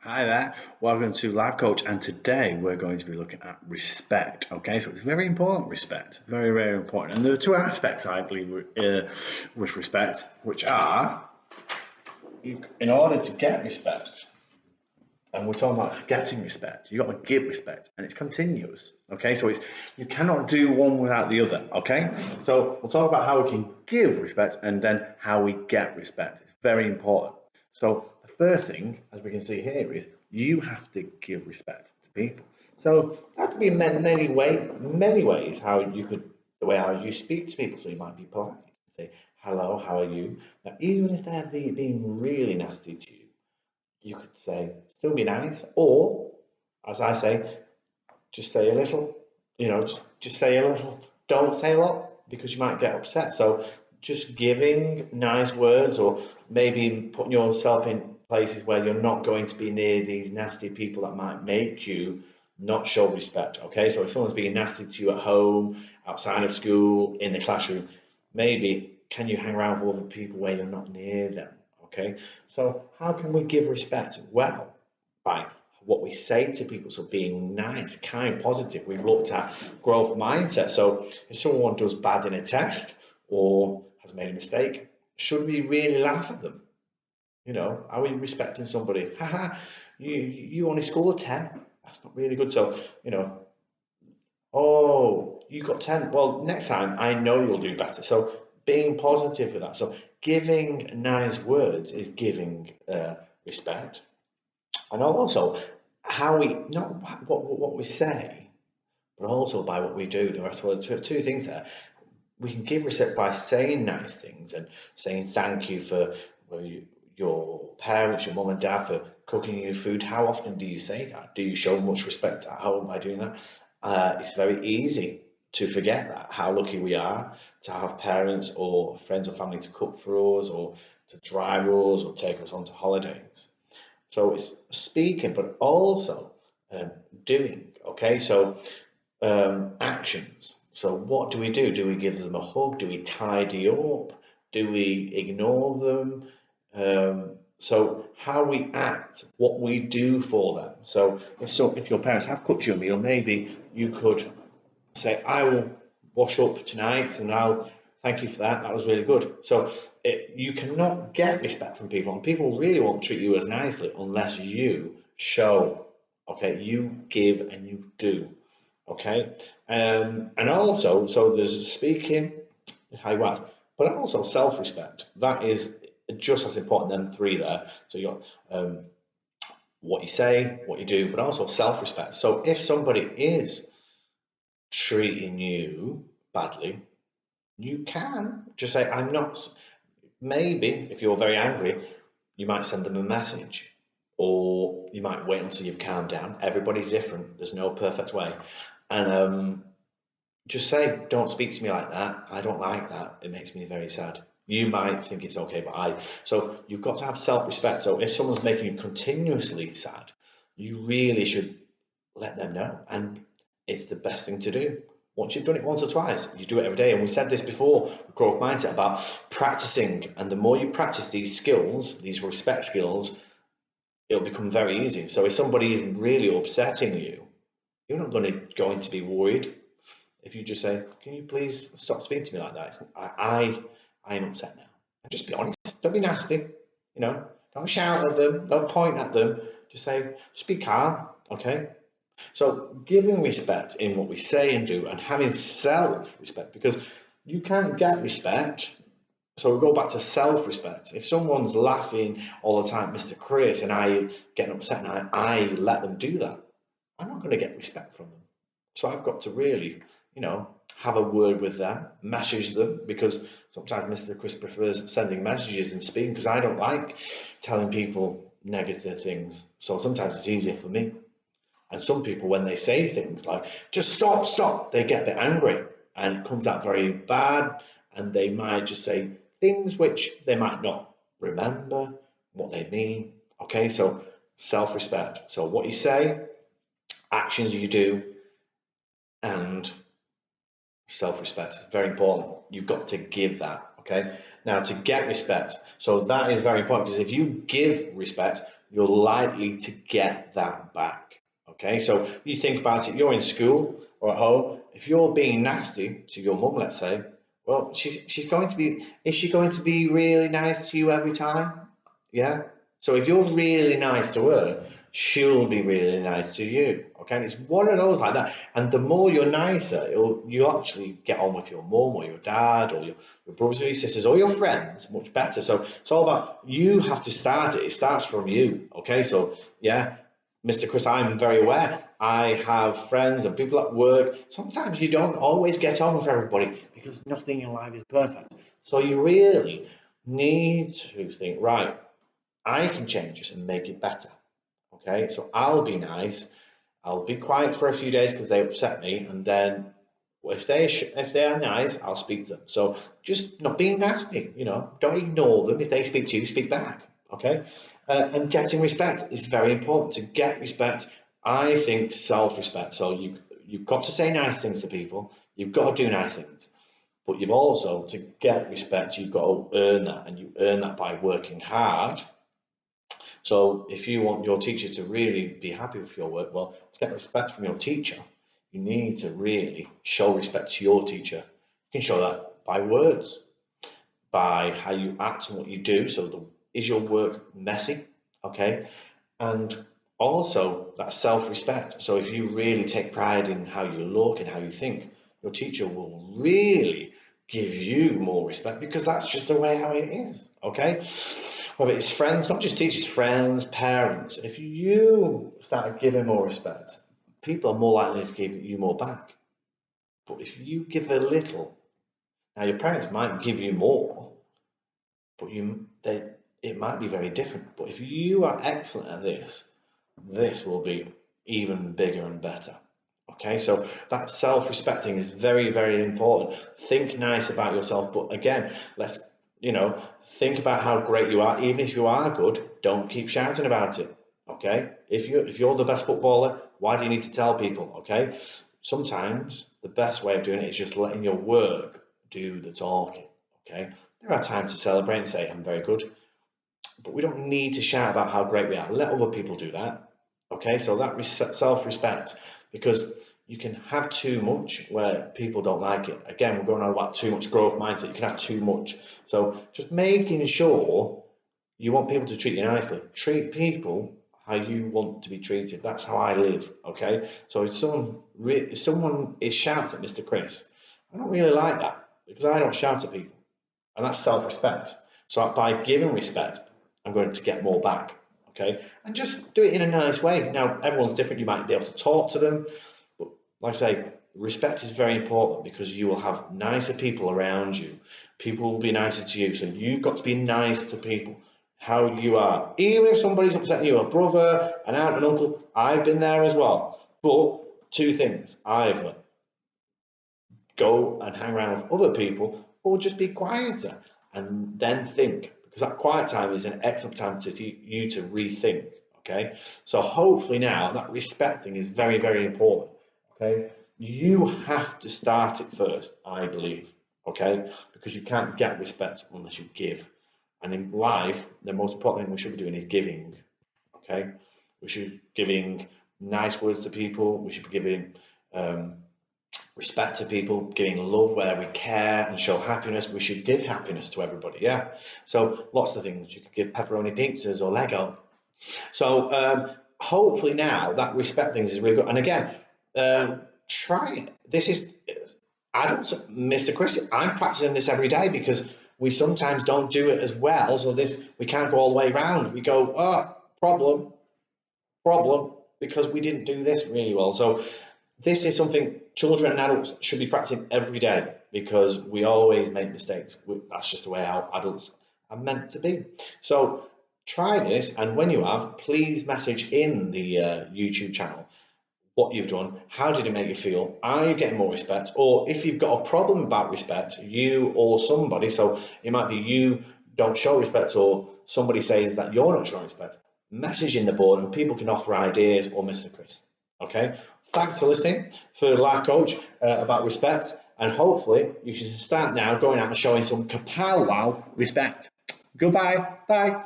Hi there, welcome to Life Coach, and today we're going to be looking at respect. Okay, so it's very important, respect, very, very important. And there are two aspects, I believe, with respect, which are in order to get respect, and we're talking about getting respect, you've got to give respect, and it's continuous. Okay, so it's you cannot do one without the other. Okay, so we'll talk about how we can give respect and then how we get respect. It's very important. So the first thing, as we can see here, is you have to give respect to people. So that could be many ways how you could the way how you speak to people. So you might be polite, say hello, how are you? Now, even if they're being really nasty to you, you could say, still be nice, or as I say, just say a little, just say a little. Don't say a lot because you might get upset. So just giving nice words, or maybe putting yourself in places where you're not going to be near these nasty people that might make you not show respect. Okay, so if someone's being nasty to you at home, outside of school, in the classroom, maybe can you hang around with other people where you're not near them? Okay, so how can we give respect? Well, by what we say to people. So being nice, kind, positive. We've looked at growth mindset. So if someone does bad in a test or has made a mistake, should we really laugh at them? Are we respecting somebody? Haha, you only scored 10. That's not really good. So, oh, you got 10. Well, next time I know you'll do better. So being positive with that. So giving nice words is giving respect. And also how we, not what we say, but also by what we do. There are sort of two things there. We can give respect by saying nice things and saying thank you for your parents, your mum and dad for cooking you food. How often do you say that? Do you show much respect at home by doing that? It's very easy to forget that, how lucky we are to have parents or friends or family to cook for us or to drive us or take us on to holidays. So it's speaking, but also um, doing. Okay, so actions. So what do we do? Do we give them a hug? Do we tidy up? Do we ignore them? So how we act, what we do for them. So if your parents have cooked you a meal, maybe you could say, I will wash up tonight and I'll thank you for that. That was really good. So you cannot get respect from people, and people really won't treat you as nicely unless you show, okay, you give and you do, okay. And also, so there's speaking, how you act, but also self-respect. That is just as important than three there. So you got what you say, what you do, but also self-respect. So if somebody is treating you badly, you can just say, I'm not. Maybe if you're very angry, you might send them a message, or you might wait until you've calmed down. Everybody's different, there's no perfect way. And just say, don't speak to me like that. I don't like that. It makes me very sad. You might think it's okay, but so you've got to have self respect. So if someone's making you continuously sad, you really should let them know. And it's the best thing to do. Once you've done it once or twice, you do it every day. And we said this before, growth mindset, about practicing. And the more you practice these skills, these respect skills, it'll become very easy. So if somebody is really upsetting you, you're not going to be worried if you just say, "Can you please stop speaking to me like that? I am upset now." And just be honest. Don't be nasty. Don't shout at them. Don't point at them. Just say, just be calm. Okay. So giving respect in what we say and do, and having self-respect, because you can't get respect. So we go back to self-respect. If someone's laughing all the time, Mr. Chris, and I get upset and I let them do that, I'm not going to get respect from them. So I've got to really, have a word with them, message them, because sometimes Mr. Chris prefers sending messages and speaking, because I don't like telling people negative things. So sometimes it's easier for me. And some people, when they say things like, just stop, stop, they get a bit angry and it comes out very bad. And they might just say things which they might not remember what they mean. Okay, so self respect. So what you say, actions you do, and self-respect is very important. You've got to give that. Okay. Now to get respect, so that is very important, because if you give respect, you're likely to get that back. Okay, so you think about it, you're in school or at home, if you're being nasty to your mum, let's say, well, she's going to be, is she going to be really nice to you every time? Yeah. So if you're really nice to her, she'll be really nice to you. Okay, and it's one of those like that. And the more you're nicer, you'll actually get on with your mum or your dad or your brothers or your sisters or your friends much better. So it's all about you have to start it. It starts from you. Okay, so yeah, Mr. Chris, I'm very aware. I have friends and people at work. Sometimes you don't always get on with everybody because nothing in life is perfect. So you really need to think, right, I can change this and make it better. Okay, so I'll be nice. I'll be quiet for a few days because they upset me, and then if they are nice, I'll speak to them. So just not being nasty, don't ignore them. If they speak to you, speak back. Okay, and getting respect is very important. To get respect, I think self-respect. So you've got to say nice things to people. You've got to do nice things. But you've also, to get respect, you've got to earn that, and you earn that by working hard. So if you want your teacher to really be happy with your work, well, to get respect from your teacher, you need to really show respect to your teacher. You can show that by words, by how you act and what you do. So is your work messy? Okay. And also that self-respect. So if you really take pride in how you look and how you think, your teacher will really give you more respect because that's just the way how it is. Okay. Whether it's friends, not just teachers, friends, parents, if you start giving more respect, people are more likely to give you more back. But if you give a little, now your parents might give you more, but it might be very different. But if you are excellent at this will be even bigger and better. Okay, so that self-respect thing is very, very important. Think nice about yourself, but again, let's think about how great you are. Even if you are good, don't keep shouting about it. Okay, if you're the best footballer, why do you need to tell people? Okay, sometimes the best way of doing it is just letting your work do the talking. Okay, there are times to celebrate and say I'm very good, but we don't need to shout about how great we are. Let other people do that. Okay, so that self-respect, because you can have too much where people don't like it. Again, we're going on about too much growth mindset. You can have too much. So just making sure you want people to treat you nicely. Treat people how you want to be treated. That's how I live. Okay, so if someone shouts at Mr. Chris, I don't really like that because I don't shout at people, and that's self-respect. So by giving respect, I'm going to get more back. Okay, and just do it in a nice way. Now, everyone's different. You might be able to talk to them, but like I say, respect is very important because you will have nicer people around you. People will be nicer to you. So you've got to be nice to people how you are. Even if somebody's upsetting you, a brother, an aunt, an uncle, I've been there as well. But two things, either go and hang around with other people or just be quieter and then think, because that quiet time is an excellent time to you to rethink. Okay, so hopefully now that respect thing is very, very important. Okay, you have to start it first, I believe. Okay, because you can't get respect unless you give, and in life the most important thing we should be doing is giving. Okay, we should be giving nice words to people, we should be giving respect to people, giving love where we care and show happiness. We should give happiness to everybody, yeah. So lots of things. You could give pepperoni pizzas or Lego. So hopefully now that respect things is really good. And again, try it. This is adults, Mr. Chris. I'm practicing this every day because we sometimes don't do it as well. So we can't go all the way around. We go, problem, because we didn't do this really well. So this is something children and adults should be practicing every day because we always make mistakes. That's just the way our adults are meant to be. So try this, and when you have, please message in the YouTube channel what you've done. How did it make you feel? Are you getting more respect? Or if you've got a problem about respect, you or somebody, so it might be you don't show respect or somebody says that you're not showing respect, message in the board and people can offer ideas or Mr. Chris. Okay, thanks for listening for Life Coach about respect, and hopefully you can start now going out and showing some kapow wow respect. Goodbye. Bye.